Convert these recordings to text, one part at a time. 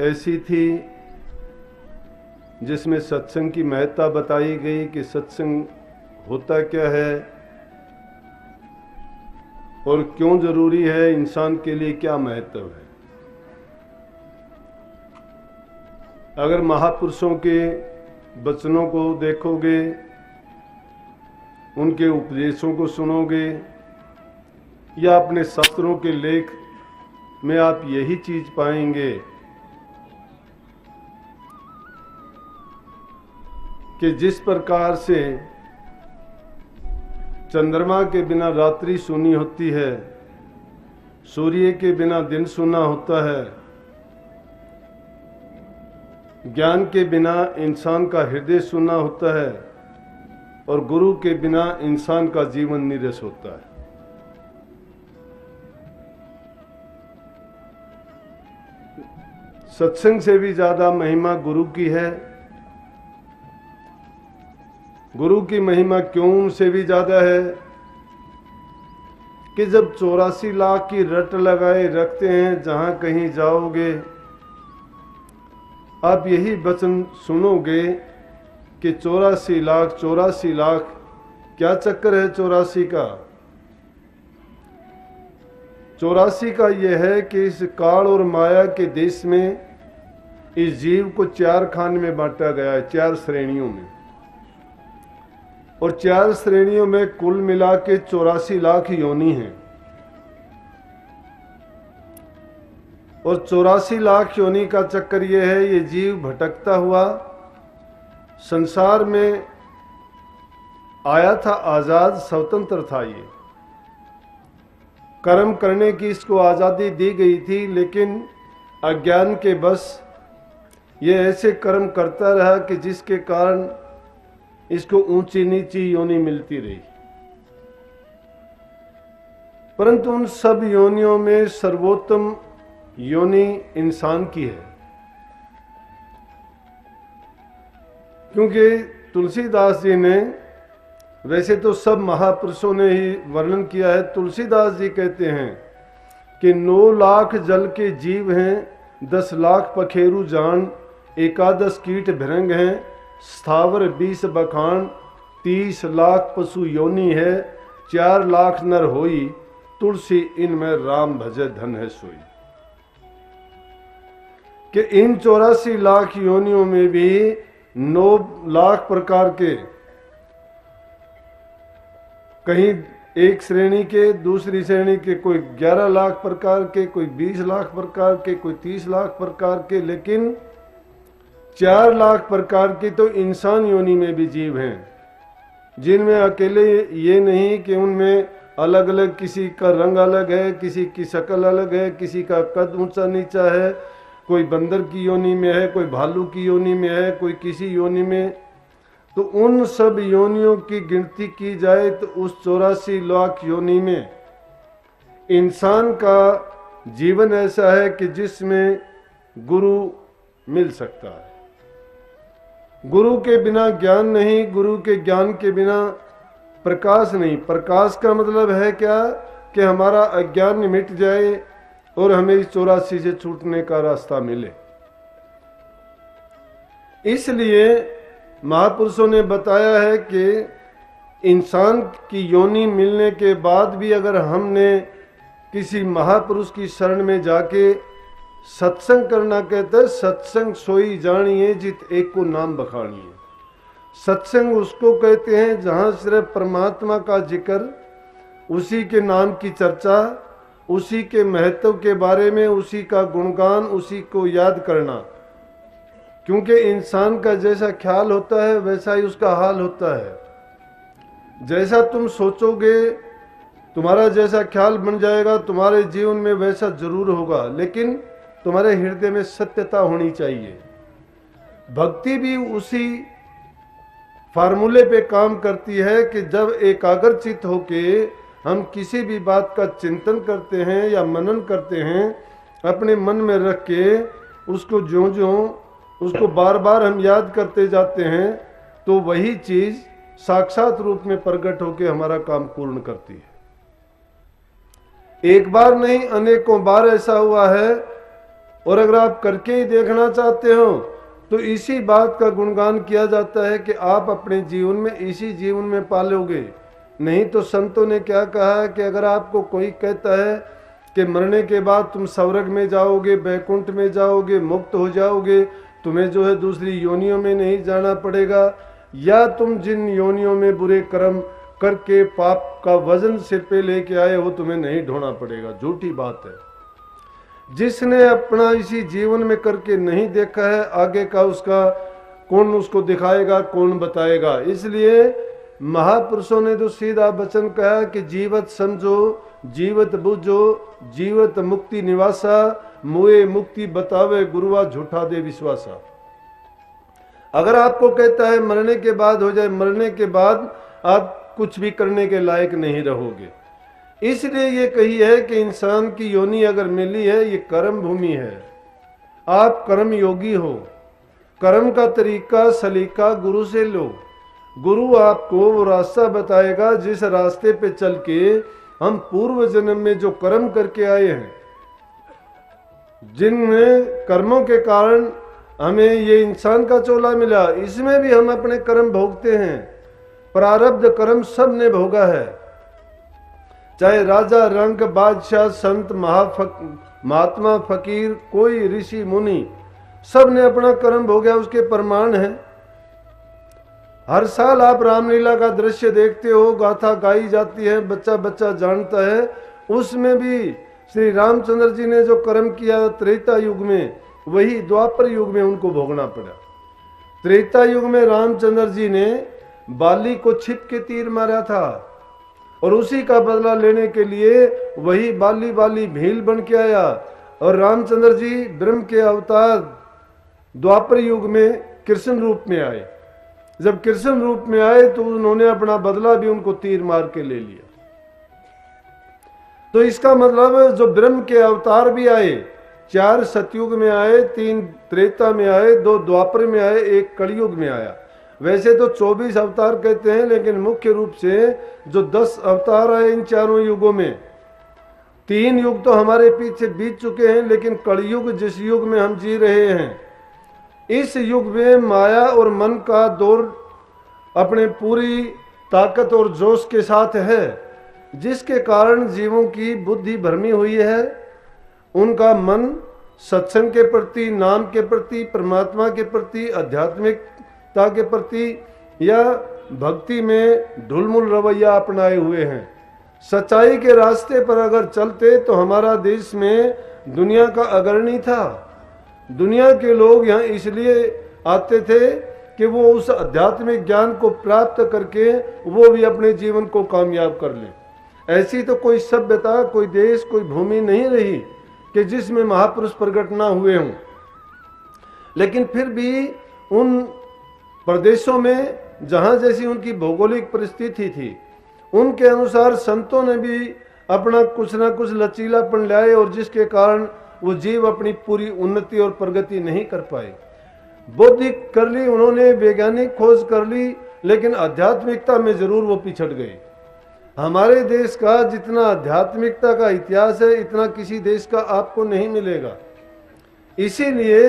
ऐसी थी जिसमें सत्संग की महत्ता बताई गई कि सत्संग होता क्या है और क्यों जरूरी है, इंसान के लिए क्या महत्व है। अगर महापुरुषों के वचनों को देखोगे, उनके उपदेशों को सुनोगे या अपने शास्त्रों के लेख में आप यही चीज पाएंगे कि जिस प्रकार से चंद्रमा के बिना रात्रि सूनी होती है, सूर्य के बिना दिन सूना होता है, ज्ञान के बिना इंसान का हृदय सूना होता है और गुरु के बिना इंसान का जीवन नीरस होता है। सत्संग से भी ज्यादा महिमा गुरु की है। गुरु की महिमा क्यों से भी ज्यादा है कि जब 84 लाख की रट लगाए रखते हैं, जहां कहीं जाओगे आप यही वचन सुनोगे कि 84 लाख क्या चक्कर है 84 का। 84 का यह है कि इस काल और माया के देश में इस जीव को 4 खान में बांटा गया है, 4 श्रेणियों में, और 4 श्रेणियों में कुल मिला के 84 लाख योनि हैं। और 84 लाख योनि का चक्कर यह है, ये जीव भटकता हुआ संसार में आया था, आजाद स्वतंत्र था। ये कर्म करने की इसको आजादी दी गई थी, लेकिन अज्ञान के बस ये ऐसे कर्म करता रहा कि जिसके कारण इसको ऊंची नीची योनि मिलती रही। परंतु उन सब योनियों में सर्वोत्तम योनि इंसान की है, क्योंकि तुलसीदास जी ने, वैसे तो सब महापुरुषों ने ही वर्णन किया है, तुलसीदास जी कहते हैं कि 9 लाख जल के जीव हैं, 10 लाख पखेरु जान, 11 कीट भृंग हैं, स्थावर 20 बखान, 30 लाख पशु योनि है, 4 लाख नर होई, तुलसी इनमें राम भजे धन है सोई। कि इन 84 लाख योनियों में भी 9 लाख प्रकार के, कहीं एक श्रेणी के, दूसरी श्रेणी के कोई 11 लाख प्रकार के, कोई 20 लाख प्रकार के, कोई 30 लाख प्रकार के, लेकिन 4 लाख प्रकार के तो इंसान योनि में भी जीव हैं, जिनमें अकेले ये नहीं कि उनमें अलग अलग, किसी का रंग अलग है, किसी की शक्ल अलग है, किसी का कद ऊंचा नीचा है, कोई बंदर की योनि में है, कोई भालू की योनि में है, कोई किसी योनि में। तो उन सब योनियों की गिनती की जाए तो उस 84 लाख योनि में इंसान का जीवन ऐसा है कि जिसमें गुरु मिल सकता है। गुरु के बिना ज्ञान नहीं, गुरु के ज्ञान के बिना प्रकाश नहीं। प्रकाश का मतलब है क्या कि हमारा अज्ञान मिट जाए और हमें इस 84 से छूटने का रास्ता मिले। इसलिए महापुरुषों ने बताया है कि इंसान की योनि मिलने के बाद भी अगर हमने किसी महापुरुष की शरण में जाके सत्संग करना, कहते हैं सत्संग सोई जानिए जित एक को नाम बखानिए। सत्संग उसको कहते हैं जहां सिर्फ परमात्मा का जिक्र, उसी के नाम की चर्चा, उसी के महत्व के बारे में, उसी का गुणगान, उसी को याद करना। क्योंकि इंसान का जैसा ख्याल होता है वैसा ही उसका हाल होता है। जैसा तुम सोचोगे, तुम्हारा जैसा ख्याल बन जाएगा, तुम्हारे जीवन में वैसा जरूर होगा, लेकिन तुम्हारे हृदय में सत्यता होनी चाहिए। भक्ति भी उसी फार्मूले पे काम करती है कि जब एकाग्रचित होके हम किसी भी बात का चिंतन करते हैं या मनन करते हैं, अपने मन में रख के उसको ज्यों-ज्यों उसको बार बार हम याद करते जाते हैं, तो वही चीज साक्षात रूप में प्रकट होकर हमारा काम पूर्ण करती है। एक बार नहीं, अनेकों बार ऐसा हुआ है और अगर आप करके ही देखना चाहते हो तो इसी बात का गुणगान किया जाता है कि आप अपने जीवन में इसी जीवन में पालोगे। नहीं तो संतों ने क्या कहा है कि अगर आपको कोई कहता है कि मरने के बाद तुम स्वर्ग में जाओगे, बैकुंठ में जाओगे, मुक्त हो जाओगे, तुम्हें जो है दूसरी योनियों में नहीं जाना पड़ेगा, या तुम जिन योनियों में बुरे कर्म करके पाप का वजन सिर पे लेके आए हो तुम्हें नहीं ढोना पड़ेगा, झूठी बात है। जिसने अपना इसी जीवन में करके नहीं देखा है, आगे का उसका कौन उसको दिखाएगा, कौन बताएगा। इसलिए महापुरुषों ने तो सीधा वचन कहा कि जीवत समझो, जीवत बुझो, जीवत मुक्ति निवासा, मुए मुक्ति बतावे गुरुआ झूठा दे विश्वासा। अगर आपको कहता है मरने के बाद हो जाए, मरने के बाद आप कुछ भी करने के लायक नहीं रहोगे। इसलिए ये कही है कि इंसान की योनि अगर मिली है ये कर्म भूमि है, आप कर्म योगी हो। कर्म का तरीका सलीका गुरु से लो। गुरु आपको वो रास्ता बताएगा जिस रास्ते पे चल के हम पूर्व जन्म में जो कर्म करके आए हैं, जिन कर्मों के कारण हमें ये इंसान का चोला मिला, इसमें भी हम अपने कर्म भोगते हैं। प्रारब्ध कर्म सब ने भोगा है, चाहे राजा रंक बादशाह संत महात्मा फकीर कोई ऋषि मुनि, सब ने अपना कर्म भोगा, उसके प्रमाण हैं। हर साल आप रामलीला का दृश्य देखते हो, गाथा गाई जाती है, बच्चा बच्चा जानता है। उसमें भी श्री रामचंद्र जी ने जो कर्म किया त्रेता युग में, वही द्वापर युग में उनको भोगना पड़ा। त्रेता युग में रामचंद्र जी ने बाली को छिप के तीर मारा था और उसी का बदला लेने के लिए वही बाली भील बन के आया। और रामचंद्र जी ब्रह्म के अवतार द्वापर युग में कृष्ण रूप में आए। जब कृष्ण रूप में आए तो उन्होंने अपना बदला भी उनको तीर मार के ले लिया। तो इसका मतलब जो ब्रह्म के अवतार भी आए, 4 सतयुग में आए, 3 त्रेता में आए, 2 द्वापर में आए, 1 कलयुग में आया। वैसे तो 24 अवतार कहते हैं, लेकिन मुख्य रूप से जो 10 अवतार आए इन चारों युगों में, 3 युग तो हमारे पीछे बीत चुके हैं, लेकिन कलयुग जिस युग में हम जी रहे हैं, इस युग में माया और मन का दौर अपने पूरी ताकत और जोश के साथ है, जिसके कारण जीवों की बुद्धि भ्रमी हुई है। उनका मन सत्संग के प्रति, नाम के प्रति, परमात्मा के प्रति, आध्यात्मिकता के प्रति या भक्ति में ढुलमुल रवैया अपनाए हुए हैं। सच्चाई के रास्ते पर अगर चलते तो हमारा देश में दुनिया का अग्रणी था। दुनिया के लोग यहाँ इसलिए आते थे कि वो उस आध्यात्मिक ज्ञान को प्राप्त करके वो भी अपने जीवन को कामयाब कर लें। ऐसी तो कोई सभ्यता, कोई देश, कोई भूमि नहीं रही कि जिसमें महापुरुष प्रकट ना हुए हों। लेकिन फिर भी उन प्रदेशों में जहाँ जैसी उनकी भौगोलिक परिस्थिति थी, उनके अनुसार संतों ने भी अपना कुछ ना कुछ लचीलापन लाए, और जिसके कारण वो जीव अपनी पूरी उन्नति और प्रगति नहीं कर पाए। बौद्धिक कर ली उन्होंने, वैज्ञानिक खोज कर ली, लेकिन आध्यात्मिकता में जरूर वो पिछड़ गए। हमारे देश का जितना आध्यात्मिकता का इतिहास है, इतना किसी देश का आपको नहीं मिलेगा। इसीलिए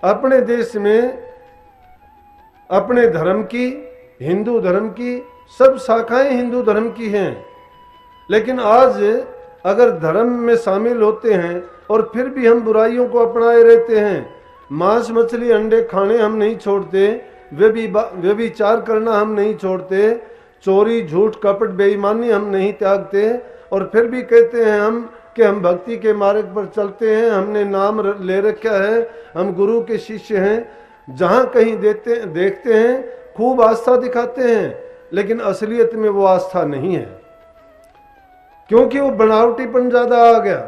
अपने देश में अपने धर्म की, हिंदू धर्म की सब शाखाएं हिंदू धर्म की हैं, लेकिन आज अगर धर्म में शामिल होते हैं और फिर भी हम बुराइयों को अपनाए रहते हैं, मांस मछली अंडे खाने हम नहीं छोड़ते, व्यभिचार करना हम नहीं छोड़ते, चोरी झूठ कपट बेईमानी हम नहीं त्यागते, और फिर भी कहते हैं हम कि हम भक्ति के मार्ग पर चलते हैं, हमने नाम ले रखा है, हम गुरु के शिष्य हैं। जहाँ कहीं देखते हैं खूब आस्था दिखाते हैं, लेकिन असलियत में वो आस्था नहीं है, क्योंकि वो बनावटीपन ज्यादा आ गया।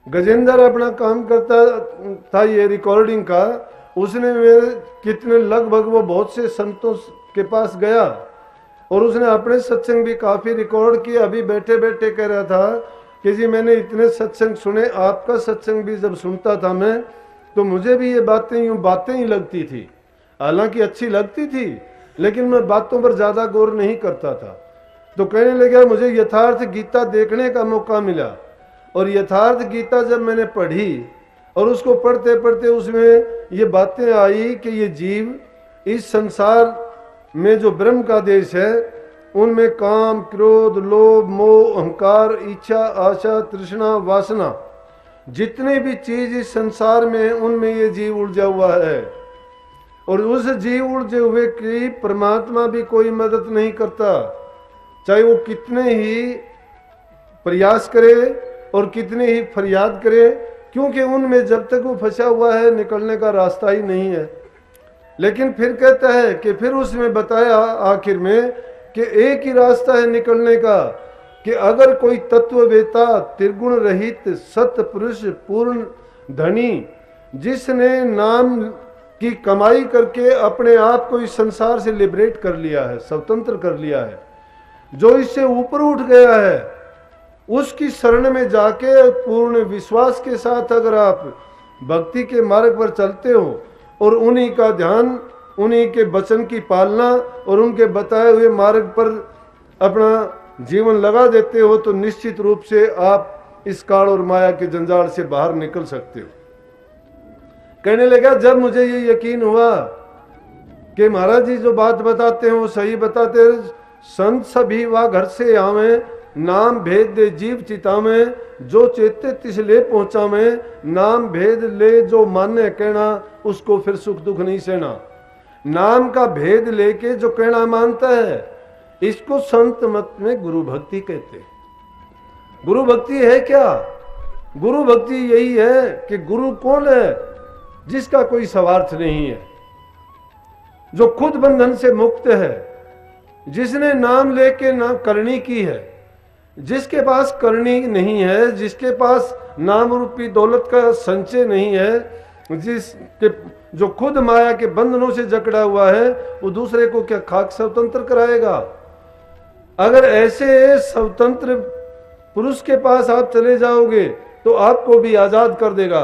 गजेंद्र अपना काम करता था ये रिकॉर्डिंग का, उसने मेरे कितने लगभग वो बहुत से संतों के पास गया और उसने अपने सत्संग भी काफी रिकॉर्ड किए। अभी बैठे बैठे कह रहा था कि जी मैंने इतने सत्संग सुने, आपका सत्संग भी जब सुनता था मैं, तो मुझे भी ये बातें ही लगती थी, हालांकि अच्छी लगती थी, लेकिन मैं बातों पर ज्यादा गौर नहीं करता था। तो कहने लगा मुझे यथार्थ गीता देखने का मौका मिला, और यथार्थ गीता जब मैंने पढ़ी और उसको पढ़ते पढ़ते उसमें ये बातें आई कि ये जीव इस संसार में जो ब्रह्म का देश है उनमें काम, क्रोध, लोभ, मोह, अहंकार, इच्छा, आशा, तृष्णा, वासना, जितने भी चीज इस संसार में उनमें ये जीव उलझा हुआ है। और उस जीव उलझे हुए की परमात्मा भी कोई मदद नहीं करता, चाहे वो कितने ही प्रयास करे और कितने ही फरियाद करे, क्योंकि उनमें जब तक वो फंसा हुआ है निकलने का रास्ता ही नहीं है। लेकिन फिर कहता है कि फिर उसमें बताया आखिर में कि एक ही रास्ता है निकलने का, कि अगर कोई तत्ववेता, त्रिगुण रहित सत पुरुष, पूर्ण धनी, जिसने नाम की कमाई करके अपने आप को इस संसार से लिबरेट कर लिया है, स्वतंत्र कर लिया है, जो इससे ऊपर उठ गया है, उसकी शरण में जाके पूर्ण विश्वास के साथ अगर आप भक्ति के मार्ग पर चलते हो और उन्हीं का ध्यान, उन्हीं के वचन की पालना और उनके बताए हुए मार्ग पर अपना जीवन लगा देते हो, तो निश्चित रूप से आप इस काल और माया के जंजाल से बाहर निकल सकते हो। कहने लगा जब मुझे ये यकीन हुआ कि महाराज जी जो बात बताते हैं वो सही बताते हैं, संत सभी वा घर से आवे, नाम भेद दे जीव चितावे, जो चेते तिस ले पहुंचावे, नाम भेद ले जो माने कहना, उसको फिर सुख दुख नहीं सहना। नाम का भेद लेके जो कहना मानता है, इसको संत मत में गुरु भक्ति कहते हैं। गुरु भक्ति है क्या? गुरु भक्ति यही है कि गुरु कौन है? जिसका कोई स्वार्थ नहीं है, जो खुद बंधन से मुक्त है, जिसने नाम लेके ना करनी की है, जिसके पास करनी नहीं है, जिसके पास नाम रूपी दौलत का संचय नहीं है, जिसके जो खुद माया के बंधनों से जकड़ा हुआ है, वो दूसरे को क्या खाक स्वतंत्र कराएगा? अगर ऐसे स्वतंत्र पुरुष के पास आप चले जाओगे तो आपको भी आजाद कर देगा।